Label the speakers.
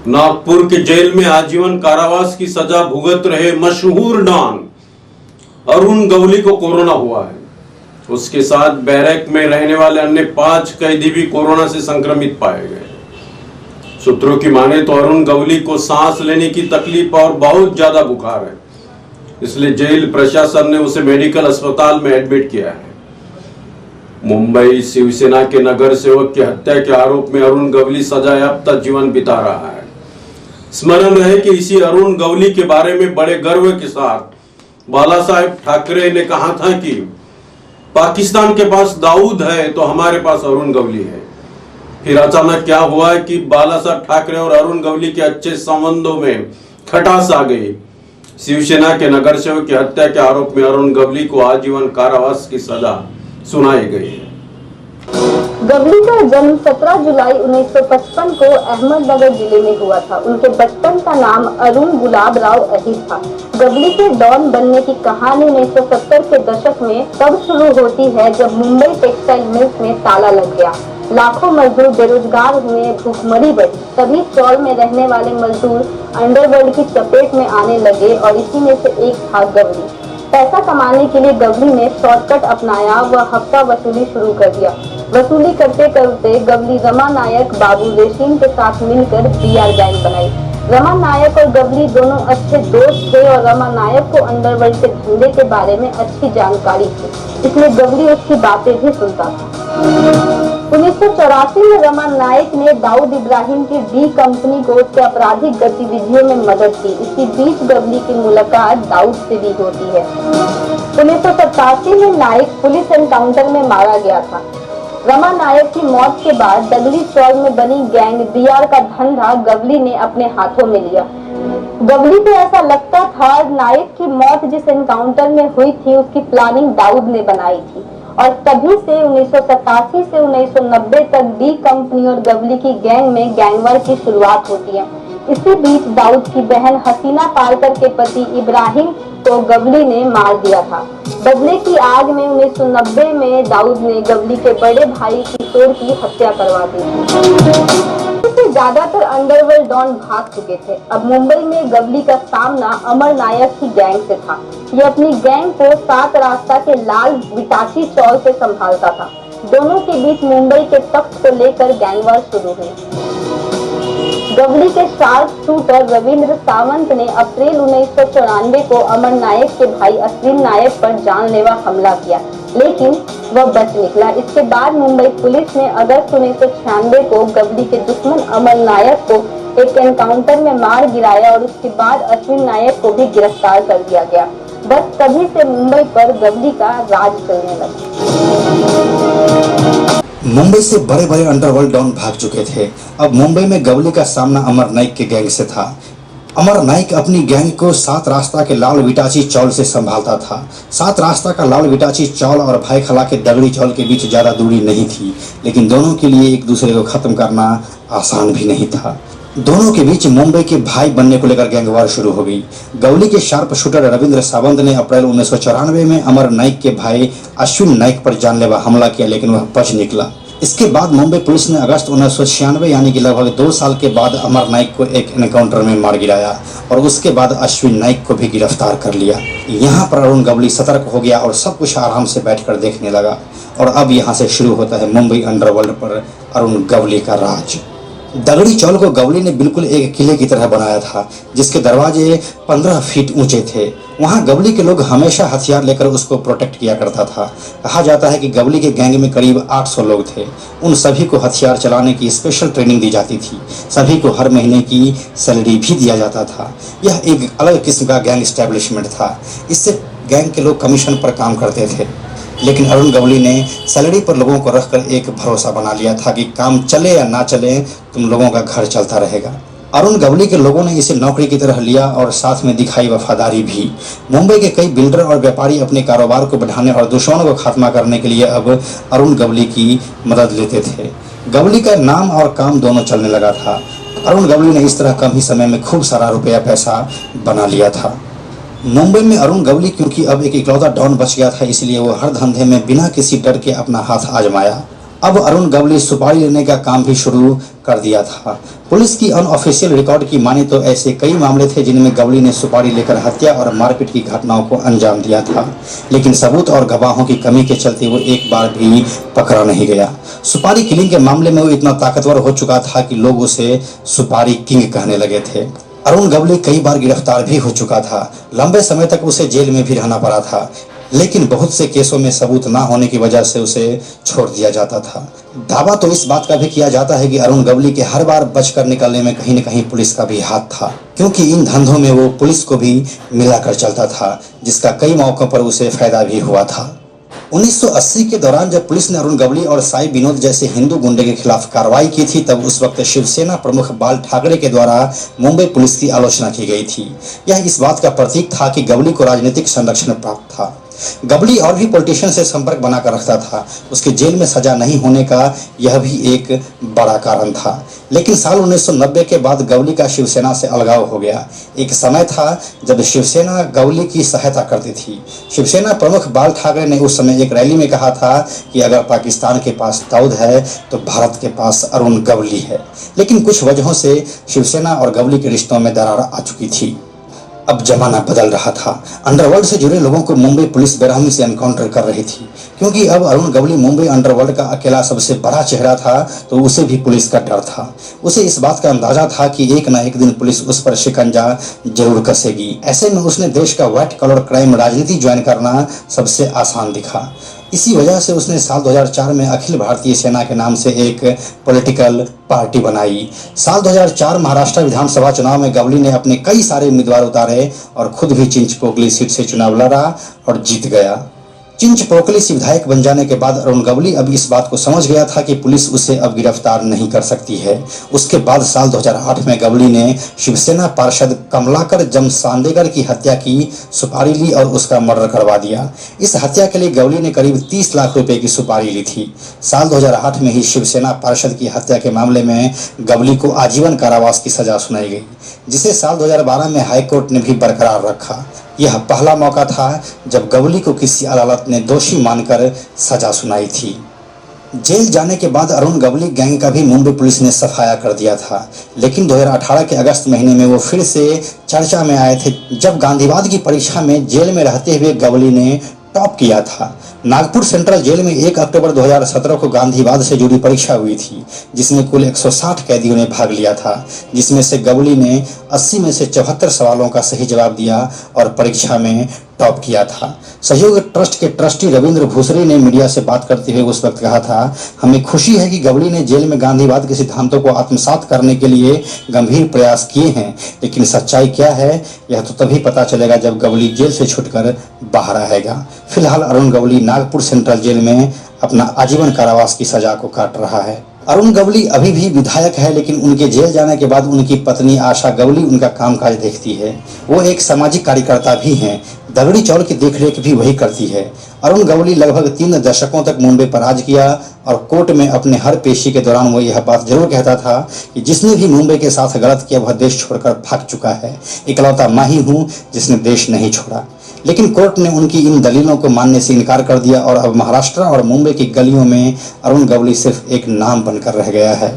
Speaker 1: नागपुर के जेल में आजीवन कारावास की सजा भुगत रहे मशहूर डॉन अरुण गवली को कोरोना हुआ है। उसके साथ बैरक में रहने वाले अन्य 5 कैदी भी कोरोना से संक्रमित पाए गए। सूत्रों की माने तो अरुण गवली को सांस लेने की तकलीफ और बहुत ज्यादा बुखार है, इसलिए जेल प्रशासन ने उसे मेडिकल अस्पताल में एडमिट किया है। मुंबई शिवसेना के नगर सेवक की हत्या के आरोप में अरुण गवली सजायाफ्ता जीवन बिता रहा है। स्मरण रहे कि इसी अरुण गवली के बारे में बड़े गर्व के साथ बाला साहेब ठाकरे ने कहा था कि पाकिस्तान के पास दाऊद है तो हमारे पास अरुण गवली है। फिर अचानक क्या हुआ कि बाला साहेब ठाकरे और अरुण गवली के अच्छे संबंधों में खटास आ गई। शिवसेना के नगर सेवक की हत्या के आरोप में अरुण गवली को आजीवन कारावास की सजा सुनाई गई है।
Speaker 2: गवली का जन्म 17 जुलाई 1955 को अहमदनगर जिले में हुआ था। उनके बचपन का नाम अरुण गुलाब राव अहीर था। गवली के डॉन बनने की कहानी 1970 के दशक में तब शुरू होती है जब मुंबई टेक्सटाइल मिल्स में ताला लग गया। लाखों मजदूर बेरोजगार हुए, भूखमरी बढ़ी। तभी चौल में रहने वाले मजदूर अंडरवर्ल्ड की चपेट में आने लगे और इसी में से एक था गवली। पैसा कमाने के लिए गवली ने शॉर्टकट अपनाया व हफ्ता वसूली शुरू कर दिया। वसूली करते करते गवली रमा नायक, बाबू रेशीम के साथ मिलकर बीआर गैंग बनाई। रमा नायक और गवली दोनों अच्छे दोस्त थे और रमा नायक को अंडरवर्ल्ड के धंधे के बारे में अच्छी जानकारी थी, इसलिए गवली उसकी बातें भी सुनता था। 1984 में रमा नायक ने दाऊद इब्राहिम की डी कंपनी को उसके आपराधिक गतिविधियों में मदद की। इसी बीच गवली की मुलाकात दाऊद से भी होती है। 1987 में नायक पुलिस एनकाउंटर में मारा गया था। रमा नायक की मौत के बाद दगली चौल में बनी गैंग बीआर का धंधा गवली ने अपने हाथों में लिया। गवली को ऐसा लगता था नायक की मौत जिस एनकाउंटर में हुई थी उसकी प्लानिंग दाऊद ने बनाई थी और तभी से 1987 से 1990 तक डी कंपनी और गवली की गैंग में गैंगवार की शुरुआत होती है। इसी बीच दाऊद की बहन हसीना पालकर के पति इब्राहिम को गवली ने मार दिया था। बदले की आग में 1990 में दाऊद ने गवली के बड़े भाई किशोर की हत्या करवा दी थी। ज्यादातर अंडरवर्ल्ड डॉन भाग चुके थे। अब मुंबई में गवली का सामना अमर नायक की गैंग से था। ये अपनी गैंग को 7 रास्ता के लाल विटाची चौल से संभालता था। दोनों के बीच मुंबई के तख्त को लेकर गैंगवार शुरू हुई। गवली के शार्प शूटर रविंद्र सावंत ने अप्रैल 1994 को अमर नायक के भाई अश्विन नायक पर जानलेवा हमला किया, लेकिन वह बच निकला। इसके बाद मुंबई पुलिस ने अगस्त 1996 को गवली के दुश्मन अमर नायक को एक एनकाउंटर में मार गिराया और उसके बाद अश्विन नायक को भी गिरफ्तार कर दिया गया। बस तभी से मुंबई पर गवली का राज चलने लगा।
Speaker 3: मुंबई से बड़े बड़े अंडरवर्ल्ड डॉन भाग चुके थे। अब मुंबई में गवली का सामना अमर नाइक के गैंग से था। अमर नाइक अपनी गैंग को 7 रास्ता के लाल विटाची चौल से संभालता था। 7 रास्ता का लाल विटाची चौल और भाई खला के दगड़ी चौल के बीच ज्यादा दूरी नहीं थी, लेकिन दोनों के लिए एक दूसरे को खत्म करना आसान भी नहीं था। दोनों के बीच मुंबई के भाई बनने को लेकर गैंगवार शुरू हो गई। गवली के शार्प शूटर रविंद्र सावंत ने अप्रैल 1994 में अमर नाइक के भाई अश्विन नाइक पर जानलेवा हमला किया, लेकिन वह बच निकला। इसके बाद मुंबई पुलिस ने अगस्त 1996 यानी कि लगभग 2 साल के बाद अमर नाइक को एक एनकाउंटर में मार गिराया और उसके बाद अश्विन नाइक को भी गिरफ्तार कर लिया। यहाँ पर अरुण गवली सतर्क हो गया और सब कुछ आराम से बैठकर देखने लगा। और अब यहाँ से शुरू होता है मुंबई अंडरवर्ल्ड पर अरुण गवली का राज। दगड़ी चौल को गवली ने बिल्कुल एक किले की तरह बनाया था, जिसके दरवाजे 15 फीट ऊंचे थे। वहां गवली के लोग हमेशा हथियार लेकर उसको प्रोटेक्ट किया करता था। कहा जाता है कि गवली के गैंग में करीब 800 लोग थे। उन सभी को हथियार चलाने की स्पेशल ट्रेनिंग दी जाती थी। सभी को हर महीने की सैलरी भी दिया जाता था। यह एक अलग किस्म का गैंग एस्टेब्लिशमेंट था। इससे गैंग के लोग कमीशन पर काम करते थे, लेकिन अरुण गवली ने सैलरी पर लोगों को रखकर एक भरोसा बना लिया था कि काम चले या ना चले, तुम लोगों का घर चलता रहेगा। अरुण गवली के लोगों ने इसे नौकरी की तरह लिया और साथ में दिखाई वफादारी भी। मुंबई के कई बिल्डर और व्यापारी अपने कारोबार को बढ़ाने और दुश्मनों को खात्मा करने के लिए अब अरुण गवली की मदद लेते थे। गवली का नाम और काम दोनों चलने लगा था। अरुण गवली ने इस तरह कम ही समय में खूब सारा रुपया पैसा बना लिया था। मुंबई में अरुण गवली क्योंकि अब एक इकलौता डॉन बच गया था, इसलिए वो हर धंधे में बिना किसी डर के अपना हाथ आजमाया। अब अरुण गवली सुपारी लेने का काम भी शुरू कर दिया था। पुलिस की अनऑफिशियल रिकॉर्ड की माने तो ऐसे कई मामले थे जिनमें गवली ने सुपारी लेकर हत्या और मारपीट की घटनाओं को अंजाम दिया था, लेकिन सबूत और गवाहों की कमी के चलते वो एक बार भी पकड़ा नहीं गया। सुपारी किलिंग के मामले में वो इतना ताकतवर हो चुका था कि लोग उसे सुपारी किंग कहने लगे थे। अरुण गवली कई बार गिरफ्तार भी हो चुका था। लंबे समय तक उसे जेल में भी रहना पड़ा था, लेकिन बहुत से केसों में सबूत ना होने की वजह से उसे छोड़ दिया जाता था। दावा तो इस बात का भी किया जाता है कि अरुण गवली के हर बार बचकर निकलने में कहीं न कहीं पुलिस का भी हाथ था, क्योंकि इन धंधों में वो पुलिस को भी मिलाकर चलता था, जिसका कई मौकों पर उसे फायदा भी हुआ था। 1980 के दौरान जब पुलिस ने अरुण गवली और साई विनोद जैसे हिंदू गुंडे के खिलाफ कार्रवाई की थी, तब उस वक्त शिवसेना प्रमुख बाल ठाकरे के द्वारा मुंबई पुलिस की आलोचना की गई थी। यह इस बात का प्रतीक था कि गवली को राजनीतिक संरक्षण प्राप्त था। गवली और भी पॉलिटिशियन से संपर्क बनाकर रखता था। उसके जेल में सजा नहीं होने का यह भी एक बड़ा कारण था। लेकिन साल 1990 के बाद गवली का शिवसेना से अलगाव हो गया। एक समय था जब शिवसेना गवली की सहायता करती थी। शिवसेना प्रमुख बाल ठाकरे ने उस समय एक रैली में कहा था कि अगर पाकिस्तान के पास दाऊद है तो भारत के पास अरुण गवली है। लेकिन कुछ वजहों से शिवसेना और गवली के रिश्तों में दरार आ चुकी थी। अब जमाना बदल रहा था। अंडरवर्ल्ड से जुड़े लोगों को मुंबई पुलिस बेरहमी से एनकाउंटर कर रही थी, क्योंकि अब अरुण गवली मुंबई अंडरवर्ल्ड का अकेला सबसे बड़ा चेहरा था, तो उसे भी पुलिस का डर था। उसे इस बात का अंदाजा था कि एक न एक दिन पुलिस उस पर शिकंजा जरूर कसेगी। ऐसे में उसने देश का व्हाइट कॉलर क्राइम राजनीति ज्वाइन करना सबसे आसान दिखा। इसी वजह से उसने साल 2004 में अखिल भारतीय सेना के नाम से एक पॉलिटिकल पार्टी बनाई। साल 2004 महाराष्ट्र विधानसभा चुनाव में गवली ने अपने कई सारे उम्मीदवार उतारे और खुद भी चिंचपोकली सीट से चुनाव लड़ा और जीत गया। चिंचपोकली से विधायक बन जाने के बाद अरुण गवली अब इस बात को समझ गया था कि पुलिस उसे अब गिरफ्तार नहीं कर सकती है। उसके बाद साल 2008 में गवली ने शिवसेना पार्षद कमलाकर जमसांडेकर की हत्या की, सुपारी ली और उसका मर्डर करवा दिया। इस हत्या के लिए गवली ने करीब 30 लाख रुपए की सुपारी ली थी। साल 2008 में ही शिवसेना पार्षद की हत्या के मामले में गवली को आजीवन कारावास की सजा सुनाई गई, जिसे साल 2012 में हाईकोर्ट ने भी बरकरार रखा। यह पहला मौका था जब गवली को किसी अदालत ने दोषी मानकर सजा सुनाई थी। जेल जाने के बाद अरुण गवली गैंग का भी मुंबई पुलिस ने सफाया कर दिया था, लेकिन 2018 के अगस्त महीने में वो फिर से चर्चा में आए थे, जब गांधीवाद की परीक्षा में जेल में रहते हुए गवली ने टॉप किया था। नागपुर सेंट्रल जेल में 1 अक्टूबर 2017 को गांधीवाद से जुड़ी परीक्षा हुई थी, जिसमें कुल 160 कैदियों ने भाग लिया था, जिसमें से गवली ने 80 में से 74 सवालों का सही जवाब दिया और परीक्षा में टॉप किया था। सहयोग ट्रस्ट के ट्रस्टी रविंद्र भूसरी ने मीडिया से बात करते हुए उस वक्त कहा था, हमें खुशी है कि गवली ने जेल में गांधीवाद के सिद्धांतों को आत्मसात करने के लिए गंभीर प्रयास किए हैं, लेकिन सच्चाई क्या है यह तो तभी पता चलेगा जब गवली जेल से छूटकर बाहर आएगा। फिलहाल अरुण गवली नागपुर सेंट्रल जेल में अपना आजीवन कारावास की सजा को काट रहा है। अरुण गवली अभी भी विधायक है, लेकिन उनके जेल जाने के बाद उनकी पत्नी आशा गवली उनका कामकाज देखती है। वो एक सामाजिक कार्यकर्ता भी हैं। दगड़ी चौल की देखरेख भी वही करती है। अरुण गवली लगभग 3 दशकों तक मुंबई पर राज किया और कोर्ट में अपने हर पेशी के दौरान वो यह बात जरूर कहता था कि जिसने भी मुंबई के साथ गलत किया वह देश छोड़कर भाग चुका है। इकलौता मैं ही हूँ जिसने देश नहीं छोड़ा। लेकिन कोर्ट ने उनकी इन दलीलों को मानने से इनकार कर दिया और अब महाराष्ट्र और मुंबई की गलियों में अरुण गवली सिर्फ एक नाम बनकर रह गया है।